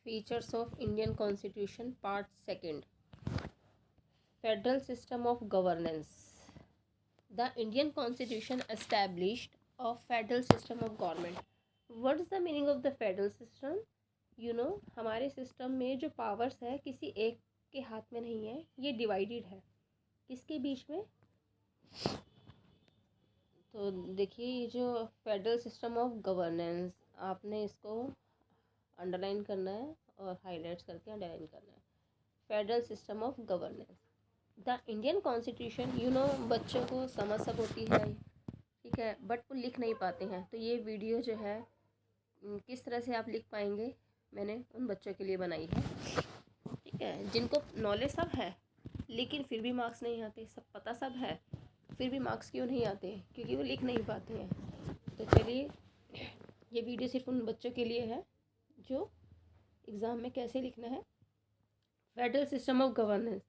Features of Indian Constitution Part 2. Federal System of Governance. The Indian Constitution established a federal system of government. What is the meaning of the federal system? हमारे system में जो powers है किसी एक के हाथ में नहीं है, ये डिवाइडेड है। किसके बीच में? तो देखिए, ये जो फेडरल सिस्टम ऑफ गवर्नेंस, आपने इसको अंडरलाइन करना है और हाईलाइट्स करके अंडरलाइन करना है। Federal system of governance, the Indian constitution. बच्चों को समझ सब होती है, ठीक है, बट वो लिख नहीं पाते हैं। तो ये वीडियो जो है किस तरह से आप लिख पाएंगे, मैंने उन बच्चों के लिए बनाई है, ठीक है, जिनको नॉलेज सब है लेकिन फिर भी मार्क्स नहीं आते। सब पता सब है, फिर भी मार्क्स क्यों नहीं आते? क्योंकि वो लिख नहीं पाते हैं। तो चलिए, ये वीडियो सिर्फ उन बच्चों के लिए है जो एग्ज़ाम में कैसे लिखना है। Federal system of governance,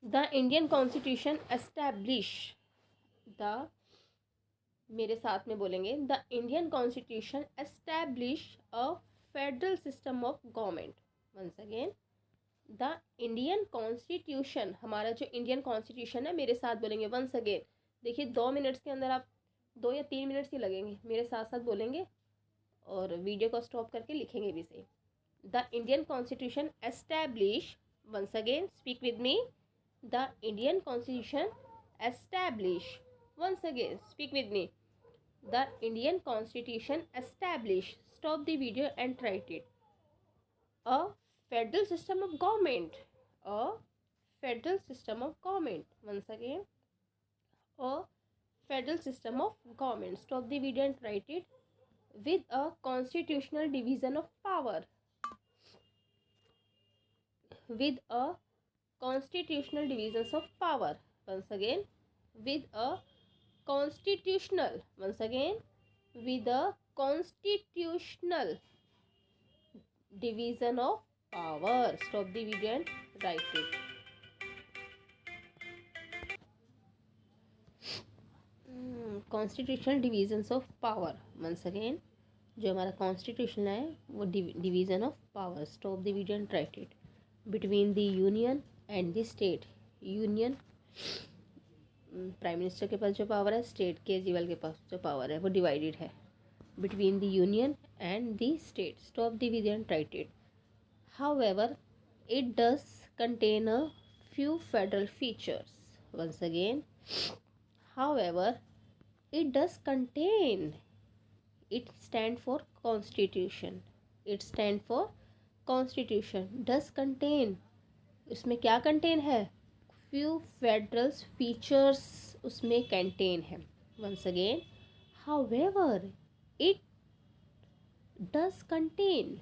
the Indian constitution establish the, मेरे साथ में बोलेंगे, the Indian constitution establish a federal system of government. Once again, the Indian constitution, हमारा जो इंडियन कॉन्स्टिट्यूशन है, मेरे साथ बोलेंगे वंस अगेन। देखिए, 2 मिनट्स के अंदर आप 2 या 3 मिनट्स ही लगेंगे, मेरे साथ साथ बोलेंगे और वीडियो को स्टॉप करके लिखेंगे भी सही। The Indian constitution establish, once again speak with me, the Indian constitution establish, once again speak with me, the Indian constitution establish, stop the video and write it, a federal system of government, a federal system of government, once again, a federal system of government, stop the video and write it, with a constitutional division of power, with a constitutional divisions of power, once again, with a constitutional, once again, with a constitutional division of power, stop the video and write it. Constitutional divisions of power, once again, जो हमारा constitution है वो division of power, stop the video and write it, between the union and the state. Union, prime minister के पास जो power है, state Kejriwal के पास जो पावर है वो डिवाइडेड है। Between the union and the state, stop the video and write it. However, it does contain a few federal features, once again, however, it does contain, it stand for constitution, it stand for constitution, does contain, उसमें क्या contain है? few federal features उसमें contain है। once again, however, it does contain,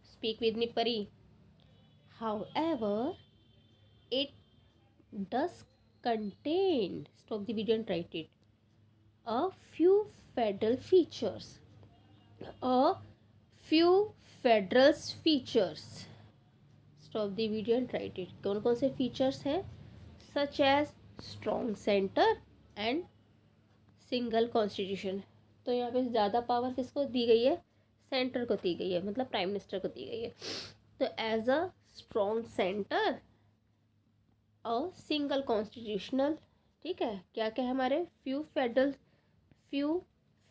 speak with me Pari, however, it does contain, stop the video and write it, a few federal features, a few federal features, stop the video and write it। कौन कौन से features हैं? Such as strong centre and single constitution. तो यहाँ पे ज़्यादा power किसको दी गई है? सेंटर को दी गई है, मतलब प्राइम मिनिस्टर को दी गई है। तो एज अ स्ट्रॉन्ग सेंटर और सिंगल कॉन्स्टिट्यूशनल, ठीक है। क्या क्या है हमारे? फ्यू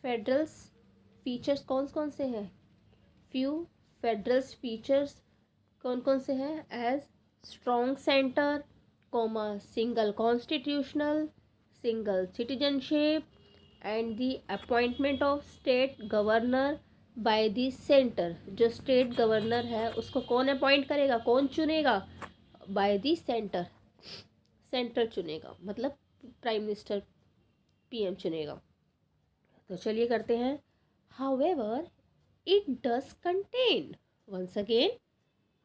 फेडरल्स फीचर्स कौन कौन से हैं? फ्यू फेडरल्स फीचर्स कौन कौन से हैं? As strong centre, comma single constitutional, single citizenship and the appointment of state governor by the centre. जो स्टेट गवर्नर है उसको कौन अपॉइंट करेगा, कौन चुनेगा? बाय द सेंटर, सेंट्रल चुनेगा, मतलब प्राइम मिनिस्टर, पीएम चुनेगा। तो चलिए करते हैं। However, it does contain, once again,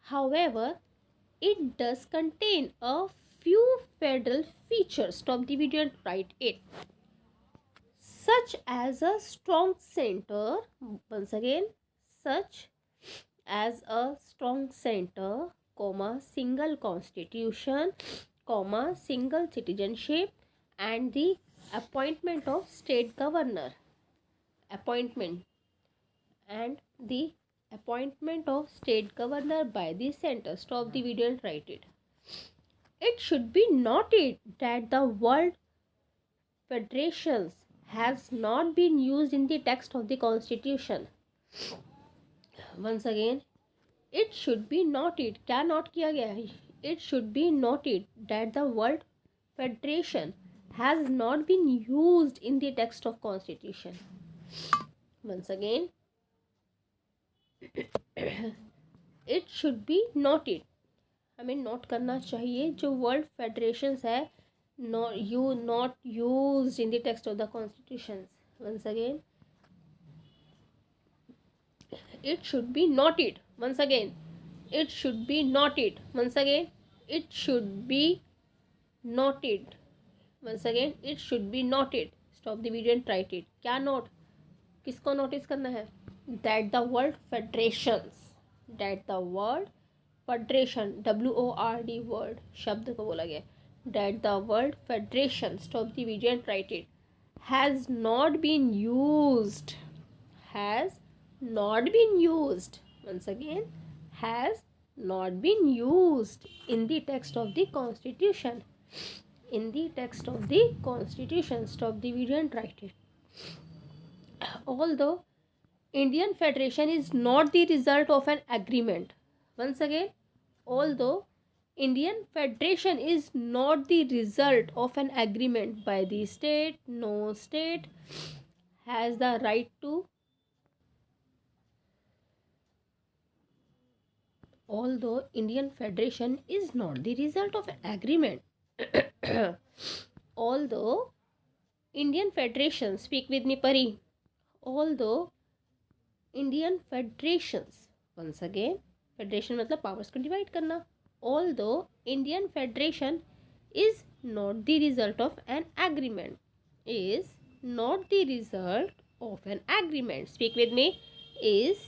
however, it does contain a few federal features, stop the video and write it, such as a strong center, once again, such as a strong center, comma single constitution, comma single citizenship and the appointment of state governor, appointment and the appointment of state governor by the center. Stop the video and write it. It should be noted that the word federations has not been used in the text of the constitution. Once again, it should be noted, क्या note किया गया है? It should be noted that the word federation has not been used in the text of constitution. Once again, it should be noted, हमें note करना चाहिए जो word federations है not used in the text of the constitutions. Once again, it should be noted. Once again, it should be noted. Once again, it should be noted. Once again, it should be noted. Stop the video and write it. क्या note, किसको notice करना है? That the word federations, that the word federation, WORD word, शब्द को बोला गया, that the word federation, stop the video and write it, has not been used, has not been used. Once again, has not been used in the text of the constitution. In the text of the constitution. Stop the video and write it. Although Indian Federation is not the result of an agreement. Once again, although Indian Federation is not the result of an agreement by the state, no state has the right to. Although Indian Federation is not the result of an agreement. Although Indian Federation, speak with me Pari. Although Indian Federations, once again, Federation मतलब powers को divide करना. Although Indian Federation is not the result of an agreement, is not the result of an agreement. Speak with me. Is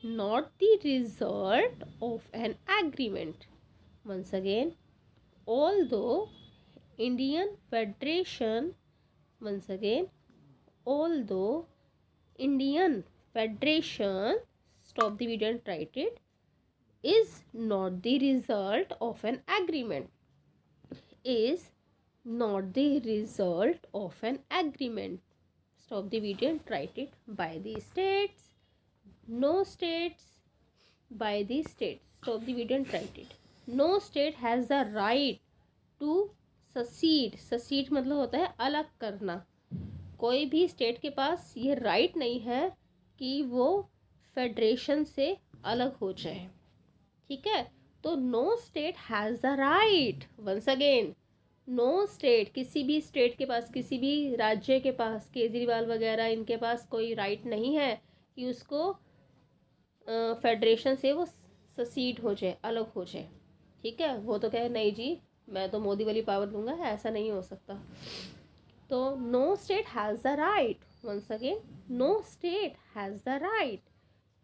not the result of an agreement. Once again, although Indian Federation, once again, although Indian Federation, stop the video and write it, is not the result of an agreement, is not the result of an agreement. Stop the video and write it. By the states, no states, by the states. Stop the video and write it. No state has the right to secede. Secede मतलब होता है अलग करना. कोई भी state के पास ये right नहीं है कि वो फेडरेशन से अलग हो जाए. ठीक है, तो no state has the right. Once again, no state, किसी भी स्टेट के पास, किसी भी राज्य के पास, केजरीवाल वगैरह इनके पास कोई राइट नहीं है कि उसको फेडरेशन से वो ससीड हो जाए, अलग हो जाए. ठीक है, वो तो कहे नहीं जी मैं तो मोदी वाली पावर दूंगा, ऐसा नहीं हो सकता. तो no state has the right. Once again, no state has the right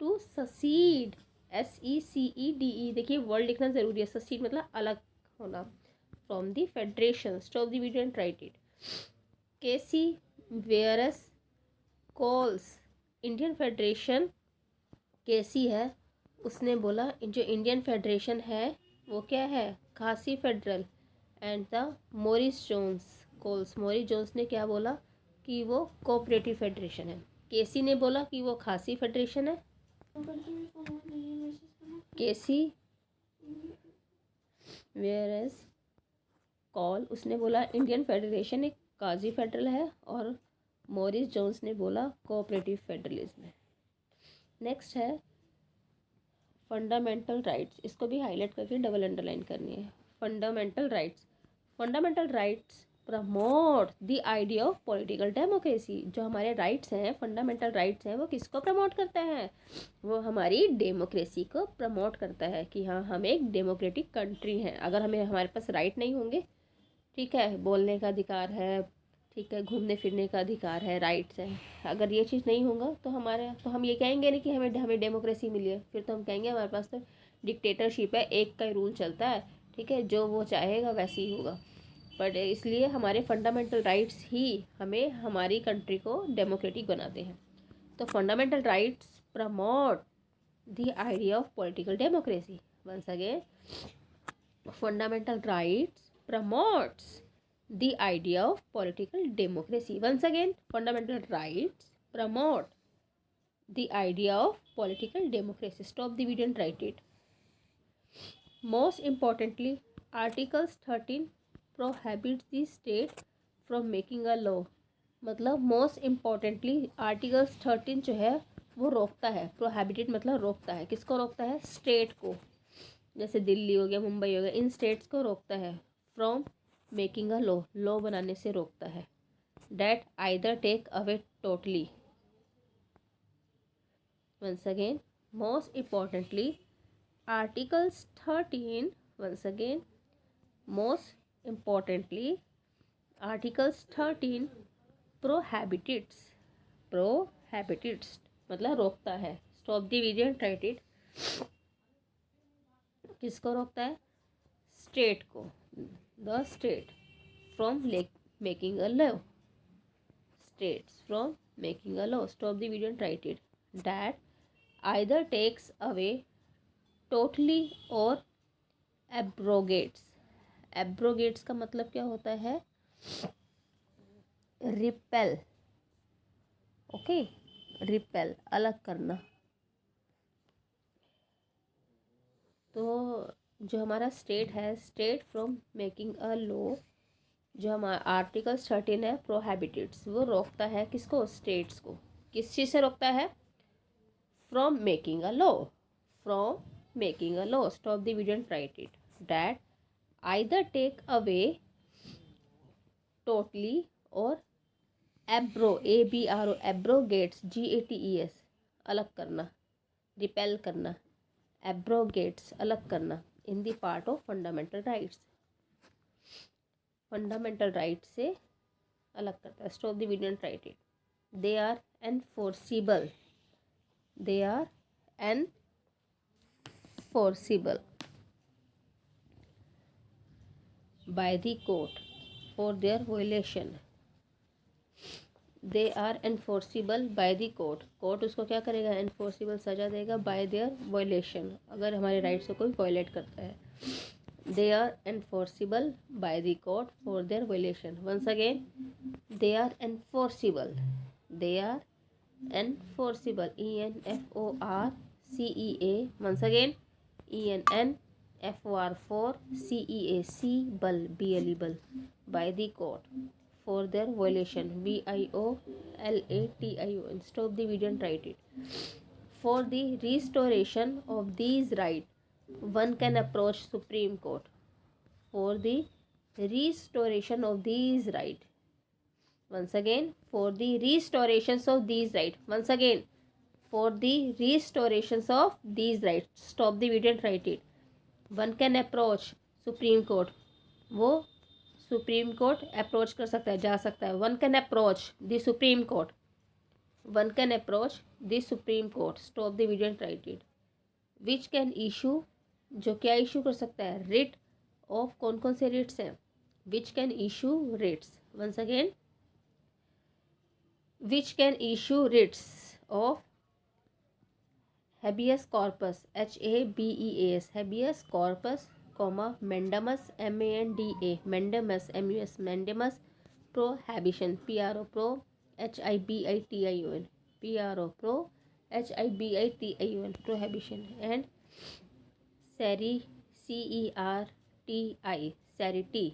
to secede. SECEDE, देखिए वर्ड लिखना ज़रूरी है. ससीड मतलब अलग होना. From the federation. Stop the video and write it. KC Wheare's calls Indian federation. KC है, उसने बोला जो इंडियन फेडरेशन है वो क्या है, quasi federal. And the Morris Jones calls, Morris Jones ने क्या बोला कि वो कोऑपरेटिव फेडरेशन है. केसी ने बोला कि वो खासी फेडरेशन है. केसी वेयरस कॉल, उसने बोला इंडियन फेडरेशन एक काजी फेडरल है, और मोरिस जोन्स ने बोला कोऑपरेटिव फेडरलिज्म है. नेक्स्ट है फंडामेंटल राइट्स. इसको भी हाईलाइट करके डबल अंडरलाइन करनी है. Fundamental rights. Fundamental rights promote the idea of political democracy. जो हमारे राइट्स हैं, फंडामेंटल राइट्स हैं, वो किसको प्रमोट करते हैं, वो हमारी डेमोक्रेसी को प्रमोट करता है कि हाँ हम एक डेमोक्रेटिक कंट्री हैं. अगर हमारे पास राइट नहीं होंगे, ठीक है, बोलने का अधिकार है, ठीक है, घूमने फिरने का अधिकार है, राइट्स है, अगर ये चीज़ नहीं होगा तो हम ये कहेंगे नहीं कि हमें डेमोक्रेसी मिली है. फिर तो हम कहेंगे हमारे पास तो डिक्टेटरशिप है, एक का ही रूल चलता है. ठीक है, जो वो चाहेगा वैसे ही होगा. बट इसलिए हमारे फंडामेंटल राइट्स ही हमें, हमारी कंट्री को डेमोक्रेटिक बनाते हैं. तो fundamental rights promote the idea of political democracy. Once again, fundamental rights promotes the idea of political democracy. Once again, fundamental rights promote the idea of political democracy. Stop the video and write it. Most importantly, Articles 13 prohibits the state from making a law. मतलब most importantly articles 13 जो है वो रोकता है, prohibited मतलब रोकता है, किसको रोकता है? स्टेट को, जैसे दिल्ली हो गया, मुंबई हो गया, इन स्टेट्स को रोकता है फ्रॉम मेकिंग अ लॉ बनाने से रोकता है। That either take away totally. once again, most importantly, Articles 13, once again, most importantly, Articles 13 prohibits मतलब रोकता है। Stop the video and write it. किसको रोकता है? स्टेट को, the state from making a law, states from making a law. Stop the video and write it. That either takes away totally और abrogates का मतलब क्या होता है? रिपेल। ओके, रिपेल अलग करना। तो जो हमारा स्टेट है, state from making a law, जो हमारा आर्टिकल्स 13 है प्रोहिबिटेड्स, वो रोकता है किसको? स्टेट्स को। किस चीज़ से रोकता है? From making a law, from making a law. Stop the video and write it. That either take away totally और एब्रोगेट्स GATES अलग करना, रिपेल करना, एब्रोगेट्स अलग करना in the part of fundamental rights, fundamental right से अलग करता है। Stop the video and write it. They are enforceable, they are enforceable by the court for their violation. They are enforceable by the court, court उसको क्या करेगा? Enforceable सजा देगा bye there violation, अगर हमारे राइट्स को कोई वायलेट करता है। They are enforceable by the court for their violation. Once again, they are enforceable, they are enforceable, ENFORCEA। Once again, ENNFOR4CEAC बल, BLE बल, by the court for their violation, VIOLATION. Stop the video and write it. For the restoration of these rights, one can approach Supreme Court. For the restoration of these rights, once again, for the restorations of these rights, once again, for the restorations of these rights. Stop the video and write it. One can approach Supreme Court. वो supreme court approach कर सकता है, जा सकता है। One can approach the supreme court, one can approach the supreme court. Stop the video and write it. Which can issue, जो क्या issue कर सकता है? रिट ऑफ, कौन कौन से रिट्स हैं? Which can issue writs. Once again, which can issue writs of habeas corpus, HABEAS, habeas corpus, mandamus, MANDA, mandamus, MUS, mandamus, prohibition, PRO, PROHIBITION, PRO, PROHIBITION, prohibition, and CERTI, CERTI, CERTI,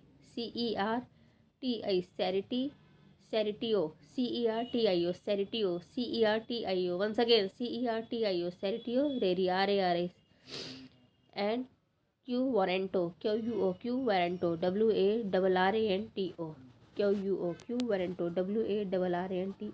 CERTIO, CERTIO, CERTIO, CERTIO, once again, CERTIO, CERTIO, RARA, and Warranto, QUO, Warranto, WARRANTO, QUO, Warranto, WARRANTO.